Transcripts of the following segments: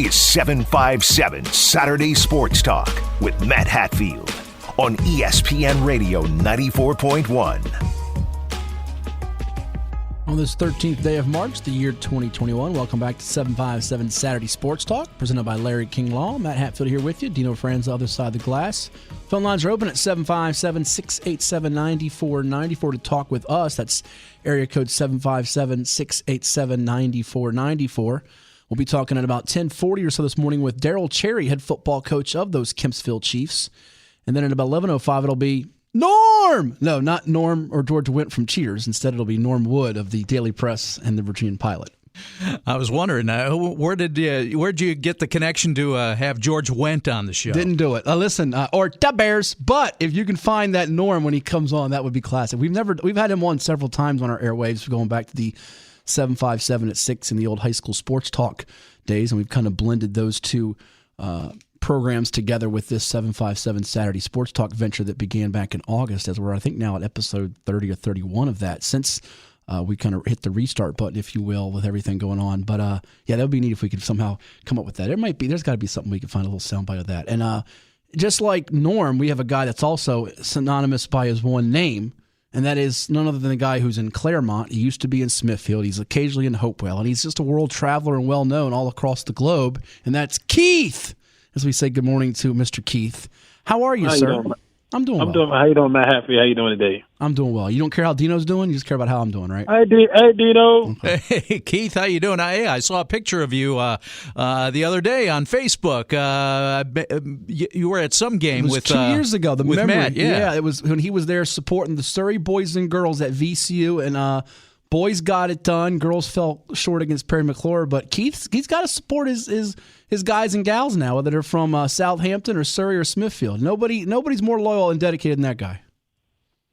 is 757 Saturday Sports Talk with Matt Hatfield on ESPN Radio 94.1. On this 13th day of March, the year 2021, welcome back to 757 Saturday Sports Talk, presented by Larry King Law. Matt Hatfield here with you. Dino Franza, other side of the glass. Phone lines are open at 757-687-9494 to talk with us. That's area code 757-687-9494. We'll be talking at about 10:40 or so this morning with Daryl Cherry, head football coach of those Kempsville Chiefs. And then at about 11:05, it'll be Norm! No, not Norm or George Wendt from Cheers. Instead, it'll be Norm Wood of the Daily Press and the Virginian Pilot. I was wondering, where'd you get the connection to have George Wendt on the show? Didn't do it. Listen, or the Bears. But if you can find that Norm when he comes on, that would be classic. We've had him on several times on our airwaves, going back to the 757 at 6 in the old high school sports talk days, and we've kind of blended those two programs together with this 757 Saturday Sports Talk venture that began back in August, as we're, I think, now at episode 30 or 31 of that, since we kind of hit the restart button, if you will, with everything going on. But, yeah, that would be neat if we could somehow come up with that. There's got to be something we can find a little soundbite of that. And just like Norm, we have a guy that's also synonymous by his one name, and that is none other than the guy who's in Claremont. He used to be in Smithfield. He's occasionally in Hopewell, and he's just a world traveler and well-known all across the globe, and that's Keith. As we say good morning to Mr. Keith. How are you, sir? I'm doing well. How you doing, Matt Happy? How you doing today? I'm doing well. You don't care how Dino's doing? You just care about how I'm doing, right? Hey, Dino. Okay. Hey, Keith, how you doing? I saw a picture of you the other day on Facebook. You were at some game with 2 years ago. The with memory, Matt, yeah. It was when he was there supporting the Surrey boys and girls at VCU, and boys got it done. Girls fell short against Perry McClure, but he's got to support his guys and gals now, whether they're from Southampton or Surrey or Smithfield. Nobody's more loyal and dedicated than that guy.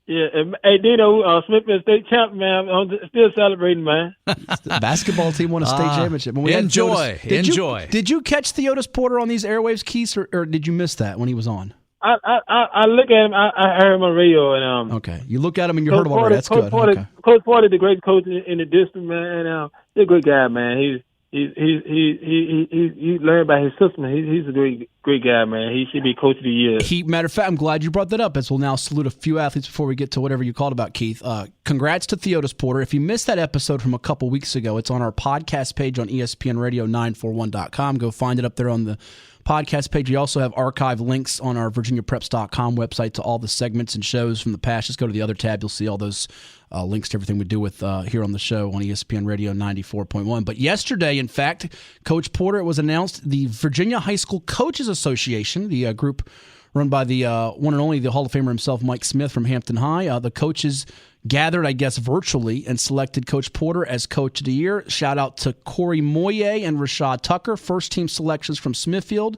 Yeah, hey Dino, Smithfield State champ, man. I'm still celebrating, man. The basketball team won a state championship. When we enjoy. Did you catch Theotis Porter on these airwaves, Keith, or did you miss that when he was on? I look at him. I heard him on radio, and okay, you look at him and you heard him already. That's good. Coach Porter, the great coach in the district, man, and he's a good guy, man. He learned about his system. He's a great guy, man. He should be coach of the year. Matter of fact, I'm glad you brought that up, as we'll now salute a few athletes before we get to whatever you called about, Keith. Congrats to Theotis Porter. If you missed that episode from a couple weeks ago, it's on our podcast page on ESPNRadio941.com. Go find it up there on the podcast page. We also have archive links on our VirginiaPreps.com website to all the segments and shows from the past. Just go to the other tab. You'll see all those links to everything we do with here on the show on ESPN Radio 94.1. But yesterday, in fact, Coach Porter, it was announced the Virginia High School Coaches Association, the group run by the one and only the Hall of Famer himself, Mike Smith from Hampton High. The coaches gathered, I guess, virtually and selected Coach Porter as Coach of the Year. Shout out to Corey Moye and Rashad Tucker, first-team selections from Smithfield.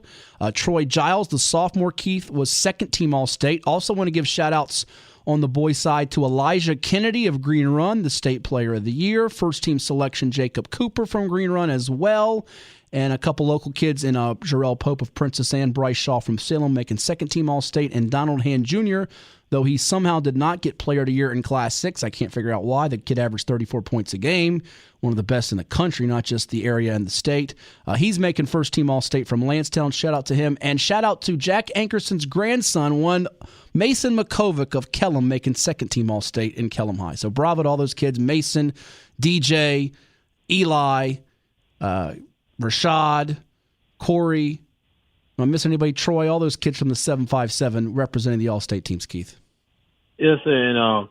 Troy Giles, the sophomore, Keith, was second-team All-State. Also want to give shout-outs on the boys' side to Elijah Kennedy of Green Run, the State Player of the Year. First-team selection, Jacob Cooper from Green Run as well. And a couple local kids in Jarrell Pope of Princess Anne, Bryce Shaw from Salem making second-team All-State, and Donald Hand Jr., though he somehow did not get Player of the Year in Class 6. I can't figure out why. The kid averaged 34 points a game, one of the best in the country, not just the area and the state. He's making first-team All-State from Lansdowne. Shout out to him. And shout out to Jack Ankerson's grandson, one Mason Makovic of Kellum, making second-team All-State in Kellum High. So bravo to all those kids. Mason, DJ, Eli, Rashad, Corey. Am I missing anybody? Troy, all those kids from the 757 representing the All-State teams, Keith. Yes, and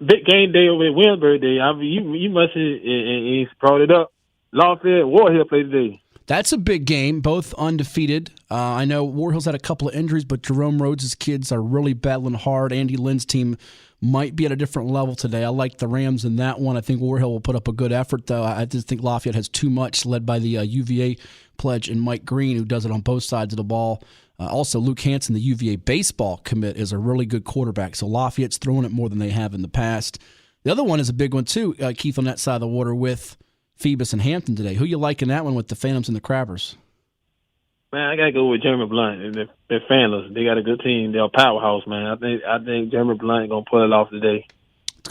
big game day over at Williamsburg Day. I mean, you must have brought it up. Lafayette, War Hill played today. That's a big game, both undefeated. I know War Hill's had a couple of injuries, but Jerome Rhodes' kids are really battling hard. Andy Lynn's team might be at a different level today. I like the Rams in that one. I think War Hill will put up a good effort, though. I just think Lafayette has too much, led by the UVA pledge and Mike Green, who does it on both sides of the ball. Also, Luke Hansen, the UVA baseball commit, is a really good quarterback. So Lafayette's throwing it more than they have in the past. The other one is a big one, too, Keith, on that side of the water with Phoebus and Hampton today. Who you liking that one with the Phantoms and the Crabbers? Man, I gotta go with Jeremy Blunt. They're fanless. They got a good team. They're a powerhouse, man. I think Jeremy Blunt gonna pull it off today.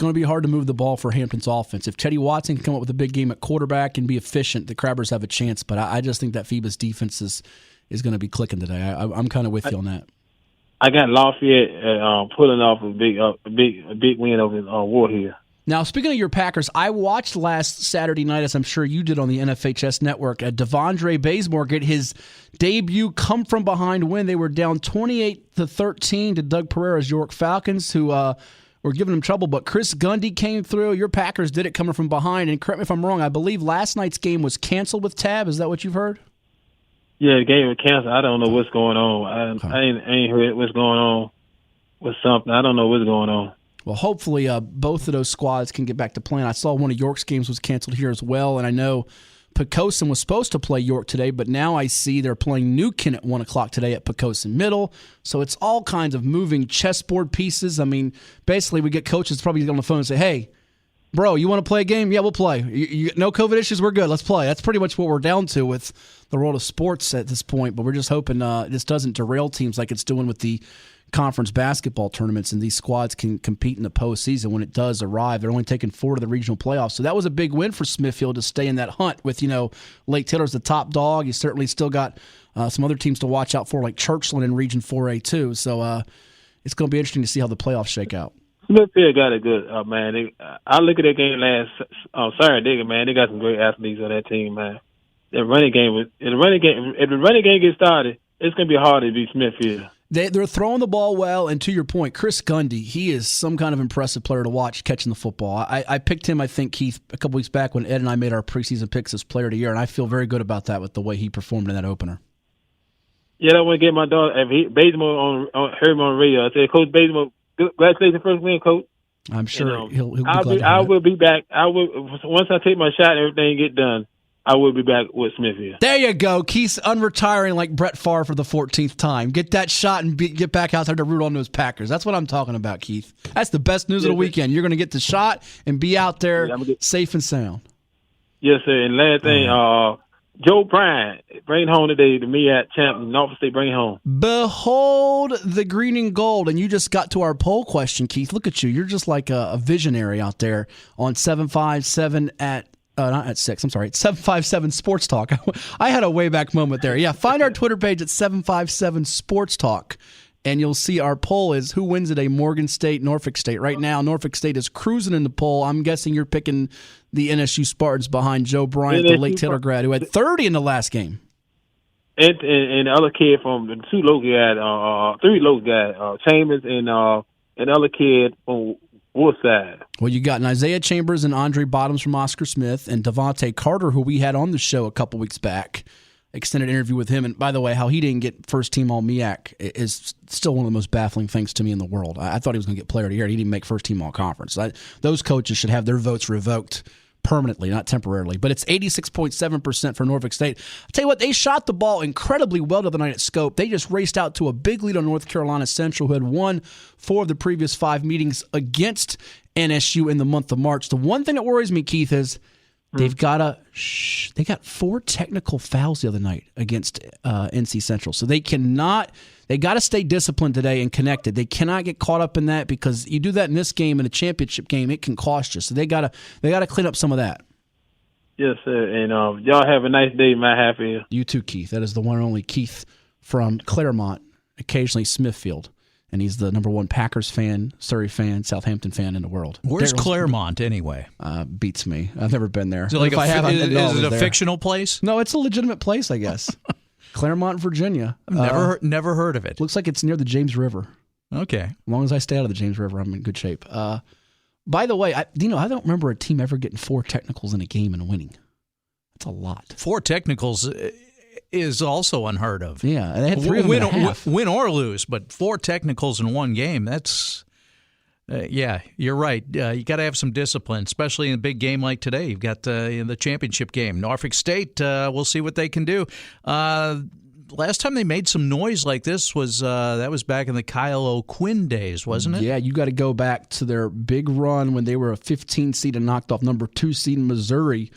going to be hard to move the ball for Hampton's offense. If Teddy Watson can come up with a big game at quarterback and be efficient, the Crabbers have a chance. But I just think that FIBA's defense is going to be clicking today. I'm kind of with you on that. I got Lafayette pulling off a big win over Ward here. Now, speaking of your Packers, I watched last Saturday night, as I'm sure you did on the NFHS network, Devondre Bazemore get his debut come-from-behind win. They were down 28-13 to Doug Pereira's York Falcons, who were giving them trouble. But Chris Gundy came through. Your Packers did it coming from behind. And correct me if I'm wrong, I believe last night's game was canceled with Tab. Is that what you've heard? Yeah, the game was canceled. I don't know what's going on. I ain't heard what's going on with something. I don't know what's going on. Well, hopefully both of those squads can get back to playing. I saw one of York's games was canceled here as well, and I know Poquoson was supposed to play York today, but now I see they're playing Newkin at 1 o'clock today at Poquoson Middle. So it's all kinds of moving chessboard pieces. I mean, basically we get coaches probably on the phone and say, hey, bro, you want to play a game? Yeah, we'll play. No COVID issues? We're good. Let's play. That's pretty much what we're down to with the world of sports at this point, but we're just hoping this doesn't derail teams like it's doing with the conference basketball tournaments, and these squads can compete in the postseason when it does arrive. They're only taking 4 to the regional playoffs. So that was a big win for Smithfield to stay in that hunt with, Lake Taylor's the top dog. You certainly still got some other teams to watch out for, like Churchland in Region 4A too. So it's going to be interesting to see how the playoffs shake out. Smithfield got it good, man. I look at that game last Saturday, man. They got some great athletes on that team, man. If the running game gets started, it's going to be hard to beat Smithfield. They're throwing the ball well, and to your point, Chris Gundy, he is some kind of impressive player to watch catching the football. I picked him, I think, Keith, a couple weeks back when Ed and I made our preseason picks as player of the year, and I feel very good about that with the way he performed in that opener. Yeah, I want to get my daughter, Bazemore heard him on the radio. I said, Coach Bazemore, congratulations, first win, Coach. I'm sure he'll be glad to hear I will be back. Once I take my shot and everything get done, I will be back with Smithfield. There you go. Keith's unretiring like Brett Favre for the 14th time. Get that shot and get back out there to root on those Packers. That's what I'm talking about, Keith. That's the best news of the weekend. You're going to get the shot and be out there safe and sound. Yes, sir. And last thing, Joe Bryant, bring home today the MEAC champion. Norfolk State, bring it home. Behold the green and gold. And you just got to our poll question, Keith. Look at you. You're just like a visionary out there on 757 not at 6. I'm sorry. It's 757 Sports Talk. I had a way back moment there. Yeah, find our Twitter page at 757 Sports Talk, and you'll see our poll is who wins today, Morgan State, Norfolk State. Right now, Norfolk State is cruising in the poll. I'm guessing you're picking the NSU Spartans behind Joe Bryant, the Lake Taylor grad, who had 30 in the last game. And the other kid from the 3 local guys, Chambers and the other kid from Woodside. Well, you got Isaiah Chambers and Andre Bottoms from Oscar Smith, and Devontae Carter, who we had on the show a couple weeks back. Extended interview with him. And by the way, how he didn't get first team all MEAC is still one of the most baffling things to me in the world. I thought he was going to get player of the year. He didn't make first team all conference. Those coaches should have their votes revoked permanently, not temporarily. But it's 86.7% for Norfolk State. I'll tell you what, they shot the ball incredibly well the other night at Scope. They just raced out to a big lead on North Carolina Central, who had won 4 of the previous 5 meetings against NSU in the month of March. The one thing that worries me, Keith, is they got 4 technical fouls the other night against NC Central. So they got to stay disciplined today and connected. They cannot get caught up in that, because you do that in this game, in a championship game, it can cost you. So they got to clean up some of that. Yes, sir. And y'all have a nice day, Matt Hatfield. You too, Keith. That is the one and only Keith from Claremont, occasionally Smithfield. And he's the number 1 Packers fan, Surrey fan, Southampton fan in the world. Where's Claremont anyway? Beats me. I've never been there. Is it a fictional place? No, it's a legitimate place, I guess. Claremont, Virginia. I've never heard of it. Looks like it's near the James River. Okay. As long as I stay out of the James River, I'm in good shape. By the way, I don't remember a team ever getting 4 technicals in a game and winning. That's a lot. 4 technicals is also unheard of. Yeah, they had 3 of them in a half. Win or lose, but 4 technicals in one game, that's, you're right. You got to have some discipline, especially in a big game like today. You've got in the championship game. Norfolk State, we'll see what they can do. Last time they made some noise like this was back in the Kyle O'Quinn days, wasn't it? Yeah, you got to go back to their big run when they were a 15 seed and knocked off number 2 seed in Missouri.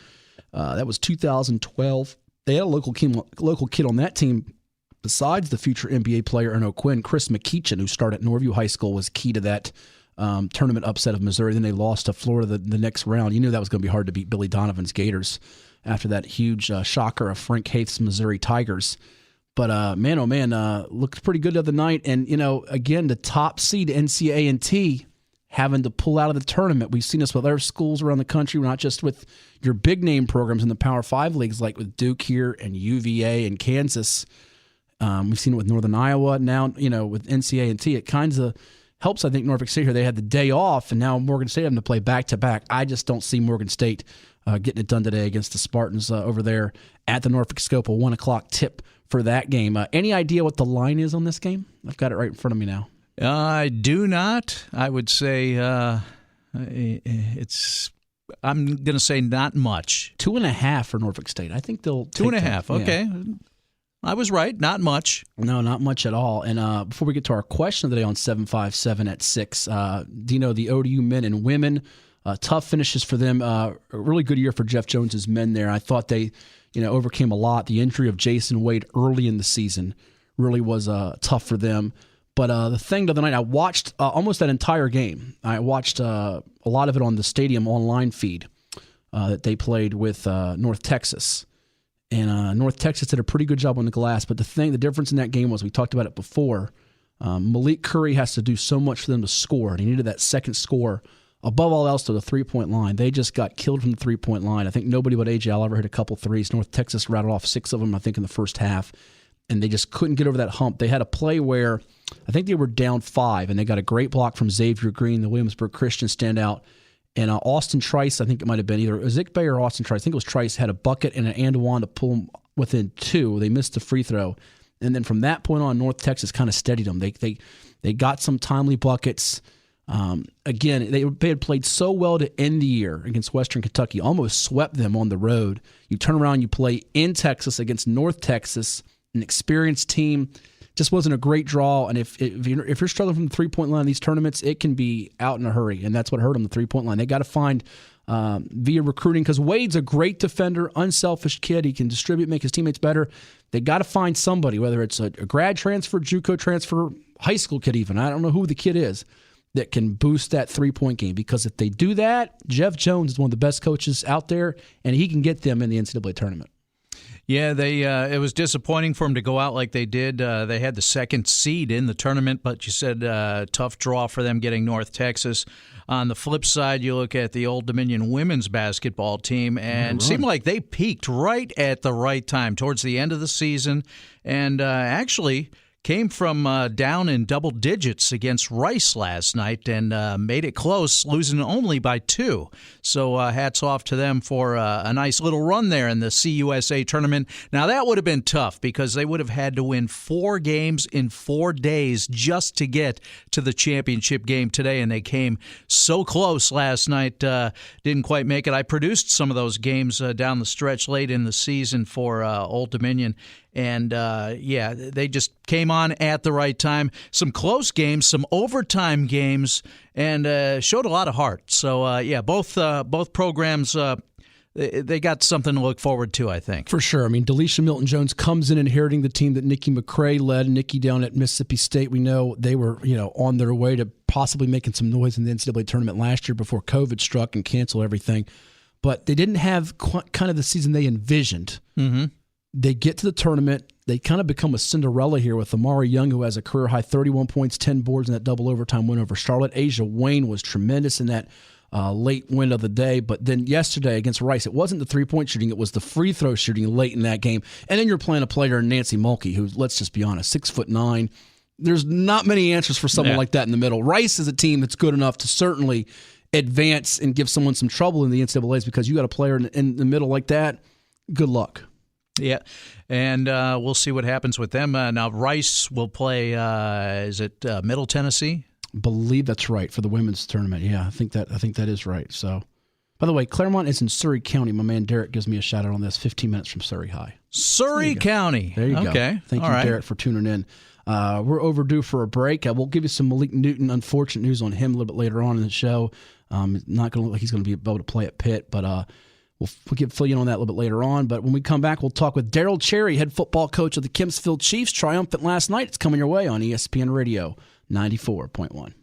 That was 2012. They had a local kid on that team besides the future NBA player in O'Quinn. Chris McKeechan, who started at Norview High School, was key to that tournament upset of Missouri. Then they lost to Florida the next round. You knew that was going to be hard to beat Billy Donovan's Gators after that huge shocker of Frank Haith's Missouri Tigers. But man, oh man, looked pretty good the other night. And, again, the top seed, NCAA having to pull out of the tournament. We've seen this with other schools around the country, not just with your big name programs in the Power 5 leagues like with Duke here and UVA and Kansas. We've seen it with Northern Iowa. Now, with NCAA, it kind of helps, I think, Norfolk State here. They had the day off, and now Morgan State having to play back-to-back. I just don't see Morgan State getting it done today against the Spartans over there at the Norfolk Scope, a 1 o'clock tip for that game. Any idea what the line is on this game? I've got it right in front of me now. I do not. I would say it's. I'm going to say not much. 2.5 for Norfolk State. I think they'll 2.5. Okay, yeah. I was right. Not much. No, not much at all. And before we get to our question of the day on 757 at 6, Dino, the ODU men and women, tough finishes for them. A really good year for Jeff Jones's men there. I thought they, overcame a lot. The injury of Jason Wade early in the season really was tough for them. But the thing the other night, I watched almost that entire game. I watched a lot of it on the stadium online feed that they played with North Texas. And North Texas did a pretty good job on the glass. But the difference in that game was, we talked about it before, Malik Curry has to do so much for them to score. And he needed that second score. Above all else, to the three-point line. They just got killed from the three-point line. I think nobody but A.J. Oliver hit a couple threes. North Texas rattled off 6 of them, I think, in the first half. And they just couldn't get over that hump. They had a play where I think they were down 5, and they got a great block from Xavier Green, the Williamsburg Christian standout. And Austin Trice, I think it might have been either Ezikbe or Austin Trice. I think it was Trice, had a bucket and an and-one to pull them within 2. They missed the free throw. And then from that point on, North Texas kind of steadied them. They got some timely buckets. Again, they had played so well to end the year against Western Kentucky, almost swept them on the road. You turn around, you play in Texas against North Texas, an experienced team. Just wasn't a great draw. And if you're struggling from the three-point line in these tournaments, it can be out in a hurry. And that's what hurt them, the three-point line. They got to find via recruiting, because Wade's a great defender, unselfish kid. He can distribute, make his teammates better. They got to find somebody, whether it's a grad transfer, JUCO transfer, high school kid even. I don't know who the kid is, that can boost that three-point game. Because if they do that, Jeff Jones is one of the best coaches out there, and he can get them in the NCAA tournament. Yeah, it was disappointing for them to go out like they did. They had the second seed in the tournament, but you said tough draw for them getting North Texas. On the flip side, you look at the Old Dominion women's basketball team, and seemed like they peaked right at the right time towards the end of the season, and actually came from down in double digits against Rice last night and made it close, losing only by 2. So hats off to them for a nice little run there in the CUSA tournament. Now, that would have been tough because they would have had to win 4 games in 4 days just to get to the championship game today, and they came so close last night, didn't quite make it. I produced some of those games down the stretch late in the season for Old Dominion. And, they just came on at the right time. Some close games, some overtime games, and showed a lot of heart. So, both programs, they got something to look forward to, I think. For sure. I mean, Delisha Milton-Jones comes in inheriting the team that Nikki McCray led. Nikki down at Mississippi State, we know they were, on their way to possibly making some noise in the NCAA tournament last year before COVID struck and canceled everything. But they didn't have kind of the season they envisioned. Mm-hmm. They get to the tournament. They kind of become a Cinderella here with Amari Young, who has a career-high 31 points, 10 boards in that double overtime win over Charlotte. Asia Wayne was tremendous in that late win of the day. But then yesterday against Rice, it wasn't the three-point shooting. It was the free throw shooting late in that game. And then you're playing a player, Nancy Mulkey, who, let's just be honest, 6'9". There's not many answers for someone like that in the middle. Rice is a team that's good enough to certainly advance and give someone some trouble in the NCAAs, because you got a player in the middle like that, good luck. Yeah, and we'll see what happens with them. Now, Rice will play, is it Middle Tennessee? I believe that's right for the women's tournament. Yeah, I think that is right. So, by the way, Claremont is in Surry County. My man Derek gives me a shout out on this. 15 minutes from Surry High. Surry County. There you go. Okay. Thank you, Derek, for tuning in. We're overdue for a break. We'll give you some Malik Newton unfortunate news on him a little bit later on in the show. Not going to look like he's going to be able to play at Pitt, but we'll fill you in on that a little bit later on. But when we come back, we'll talk with Darryl Cherry, head football coach of the Kempsville Chiefs, triumphant last night. It's coming your way on ESPN Radio 94.1.